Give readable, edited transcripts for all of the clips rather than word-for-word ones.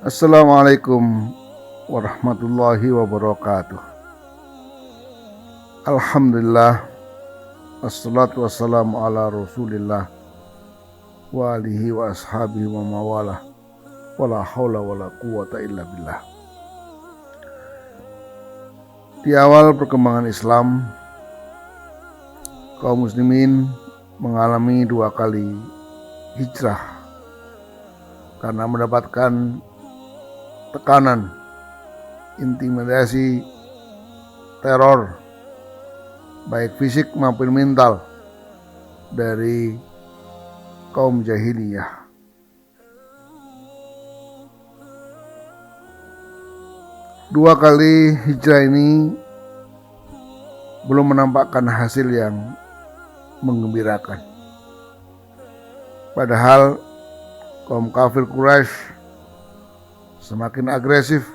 Assalamualaikum warahmatullahi wabarakatuh. Alhamdulillah, assalatu wassalamu ala rasulillah wa alihi wa ashabihi wa mawalah, wala hawla wala quwata illa billah. Di awal perkembangan Islam, kaum muslimin mengalami 2 kali hijrah karena mendapatkan tekanan, intimidasi, teror, baik fisik maupun mental dari kaum jahiliyah. Dua kali hijrah ini belum menampakkan hasil yang menggembirakan. Padahal kaum kafir Quraisy semakin agresif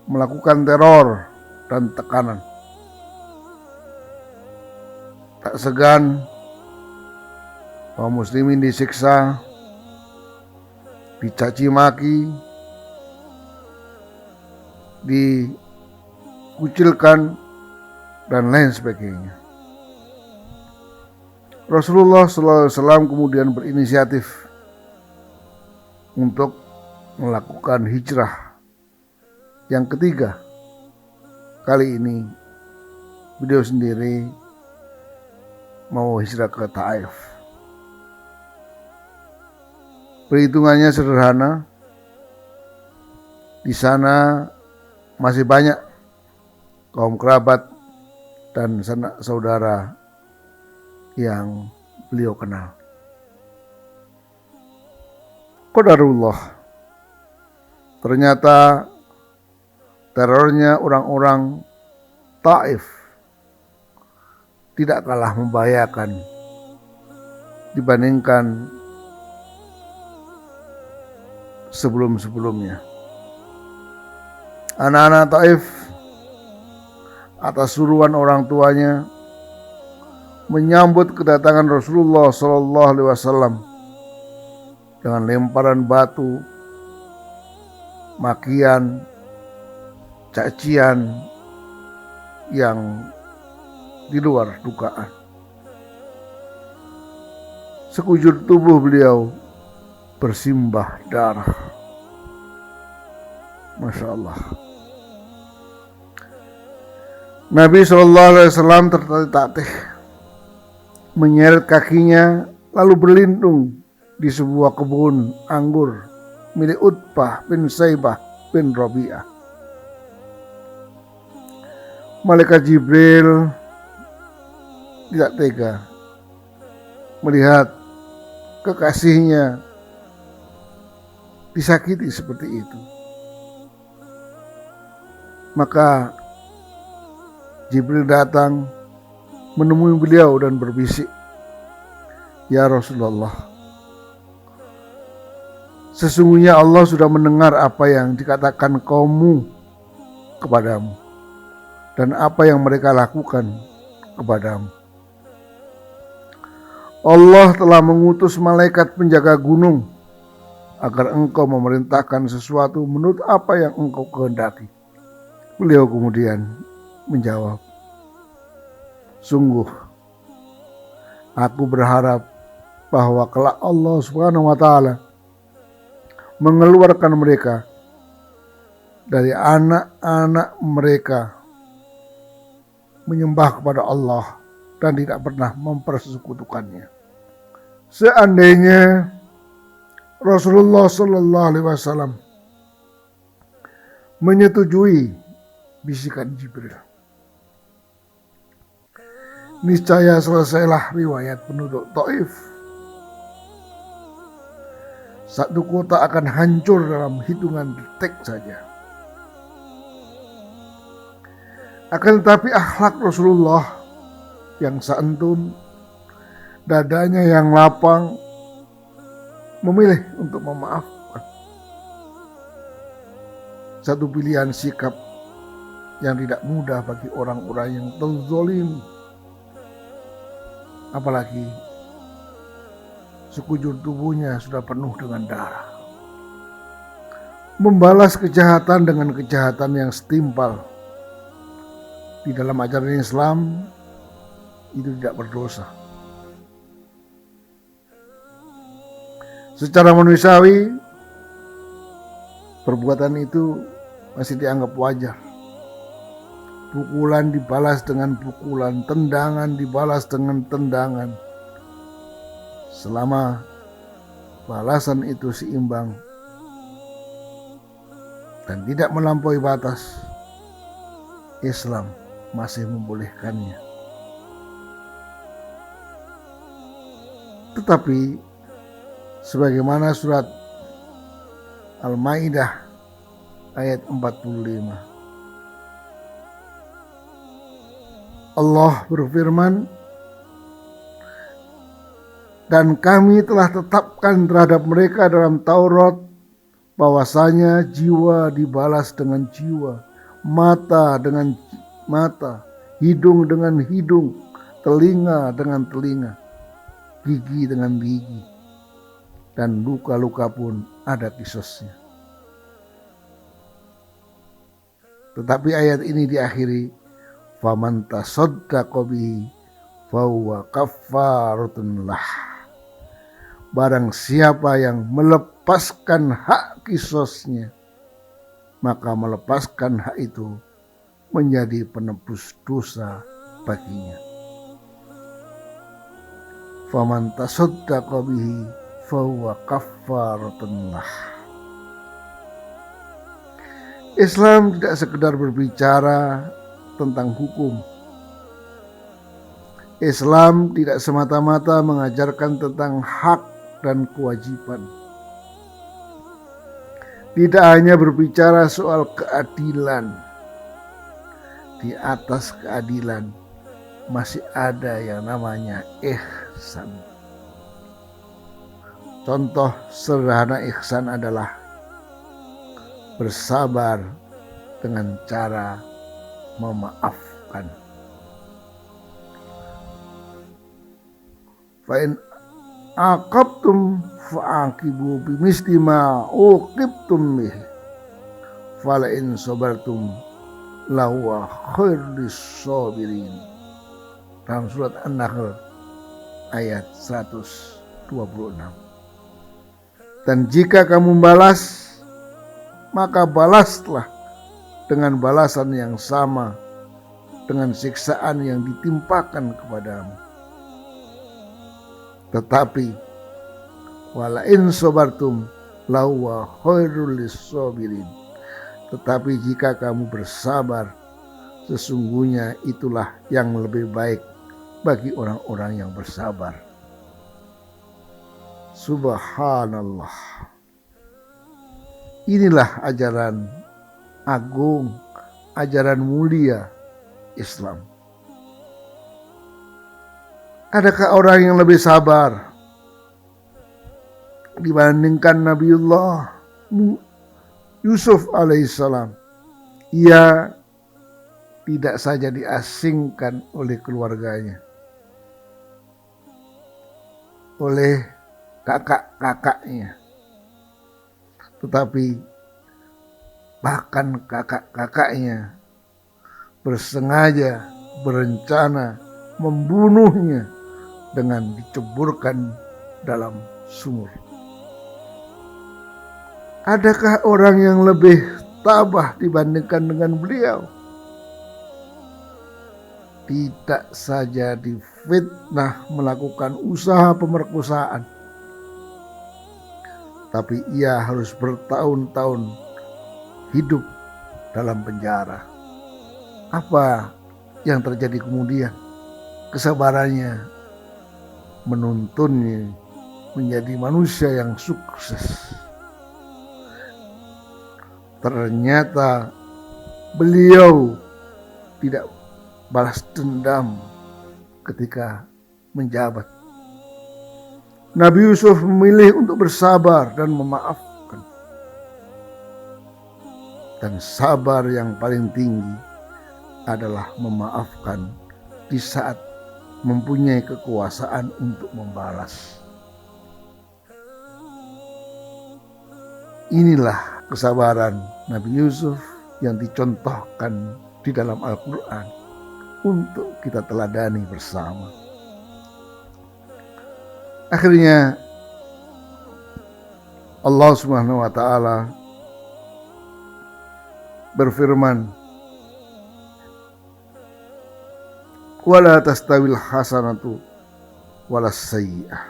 melakukan teror dan tekanan. Tak segan kaum muslimin disiksa, dicaci maki, dikucilkan, dan lain sebagainya. Rasulullah SAW kemudian berinisiatif untuk melakukan hijrah yang ketiga. Kali ini beliau sendiri mau hijrah ke Taif. Perhitungannya sederhana. Di sana masih banyak kaum kerabat dan sanak saudara yang beliau kenal. Qadarullah, ternyata terornya orang-orang Taif tidak kalah membahayakan dibandingkan sebelum-sebelumnya. Anak-anak Taif atas suruhan orang tuanya menyambut kedatangan Rasulullah SAW dengan lemparan batu, makian, cacian yang di luar dugaan. Sekujur tubuh beliau bersimbah darah. Masya Allah. Nabi SAW tertatih-tatih menyeret kakinya lalu berlindung di sebuah kebun anggur milik Utbah bin Saibah bin Rabi'ah. Malaikat Jibril tidak tega melihat kekasihnya disakiti seperti itu. Maka Jibril datang menemui beliau dan berbisik, "Ya Rasulullah, sesungguhnya Allah sudah mendengar apa yang dikatakan kaummu kepadamu dan apa yang mereka lakukan kepadamu. Allah telah mengutus malaikat penjaga gunung agar engkau memerintahkan sesuatu menurut apa yang engkau kehendaki." Beliau kemudian menjawab, "Sungguh, aku berharap bahwa kelak Allah Subhanahu wa Ta'ala mengeluarkan mereka dari anak-anak mereka menyembah kepada Allah dan tidak pernah mempersekutukannya." Seandainya Rasulullah SAW menyetujui bisikan Jibril, niscaya selesailah riwayat penduduk Taif. Satu kota akan hancur dalam hitungan detik saja. Akan tetapi akhlak Rasulullah yang santun, dadanya yang lapang, memilih untuk memaafkan. Satu pilihan sikap yang tidak mudah bagi orang-orang yang terzolimi. Apalagi sekujur tubuhnya sudah penuh dengan darah. membalas kejahatan dengan kejahatan yang setimpal. Di dalam ajaran Islam itu tidak berdosa. Secara manusiawi, perbuatan itu masih dianggap wajar. Pukulan dibalas dengan pukulan, tendangan dibalas dengan tendangan. Selama balasan itu seimbang dan tidak melampaui batas, Islam masih membolehkannya. Tetapi sebagaimana surat Al-Maidah ayat 45, Allah berfirman, dan kami telah tetapkan terhadap mereka dalam Taurat bahwasanya jiwa dibalas dengan jiwa, mata dengan mata, hidung dengan hidung, telinga dengan telinga, gigi dengan gigi, dan luka-luka pun ada qisasnya. Tetapi ayat ini diakhiri, faman tasaddaqa bihi fahuwa kaffaratun lah. Barang siapa yang melepaskan hak qisasnya, maka melepaskan hak itu menjadi penebus dosa baginya. Faman tasaddaqa bihi fahuwa kaffaratun lah. Islam tidak sekedar berbicara tentang hukum. Islam tidak semata-mata mengajarkan tentang hak dan kewajiban. Tidak hanya berbicara soal keadilan. Di atas keadilan masih ada yang namanya ihsan. Contoh sederhana ihsan adalah bersabar dengan cara memaafkan. Fa'in aqabtum fa'aqibu bimisli ma uqibtum bih fala in sabartum lahuwa khairulis sabirin. Dalam surat An-Nahl ayat 126. Dan jika kamu balas, maka balaslah dengan balasan yang sama dengan siksaan yang ditimpakan kepadamu. Tetapi wala in sabartum lahuwa khairulis sabirin. Tetapi jika kamu bersabar, sesungguhnya itulah yang lebih baik bagi orang-orang yang bersabar. Subhanallah. Inilah ajaran agung, ajaran mulia Islam. Adakah orang yang lebih sabar dibandingkan Nabiullah Yusuf alaihissalam? Ia tidak saja diasingkan oleh keluarganya, oleh kakak-kakaknya, tetapi bahkan kakak-kakaknya bersengaja berencana membunuhnya dengan diceburkan dalam sumur. Adakah orang yang lebih tabah dibandingkan dengan beliau? Tidak saja difitnah melakukan usaha pemerkosaan, tapi ia harus bertahun-tahun hidup dalam penjara. Apa yang terjadi kemudian? Kesabarannya menuntunnya menjadi manusia yang sukses. Ternyata beliau tidak balas dendam ketika menjabat. Nabi Yusuf memilih untuk bersabar dan memaafkan. Dan sabar yang paling tinggi adalah memaafkan di saat mempunyai kekuasaan untuk membalas. Inilah kesabaran Nabi Yusuf yang dicontohkan di dalam Al-Quran untuk kita teladani bersama. Akhirnya Allah Subhanahu wa taala berfirman, "Wala tastawil hasanatu walas sayyi'ah.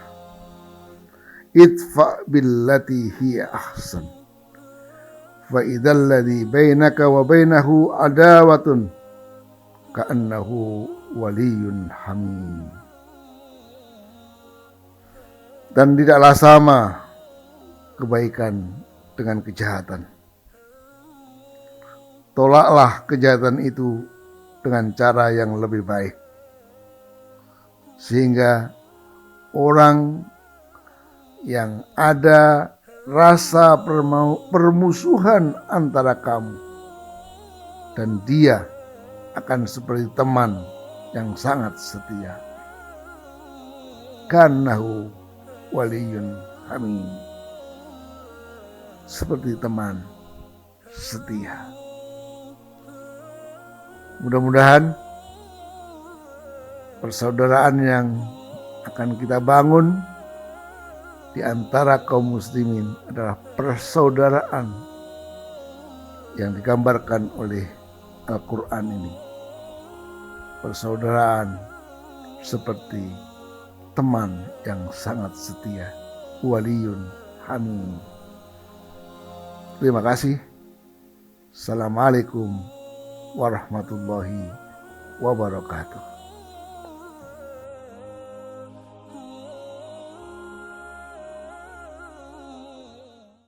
Idfa billati hiya ahsan. Fa idzal ladzi bainaka wa bainahu adawatun ka'annahu waliyyun hamim." Dan tidaklah sama kebaikan dengan kejahatan. Tolaklah kejahatan itu dengan cara yang lebih baik, sehingga orang yang ada rasa permusuhan antara kamu dan dia akan seperti teman yang sangat setia. Kannahu waliyun hamim, seperti teman setia. Mudah-mudahan persaudaraan yang akan kita bangun di antara kaum muslimin adalah persaudaraan yang digambarkan oleh Al-Quran ini. Persaudaraan seperti teman yang sangat setia, waliyun hamim. Terima kasih. Assalamualaikum warahmatullahi wabarakatuh.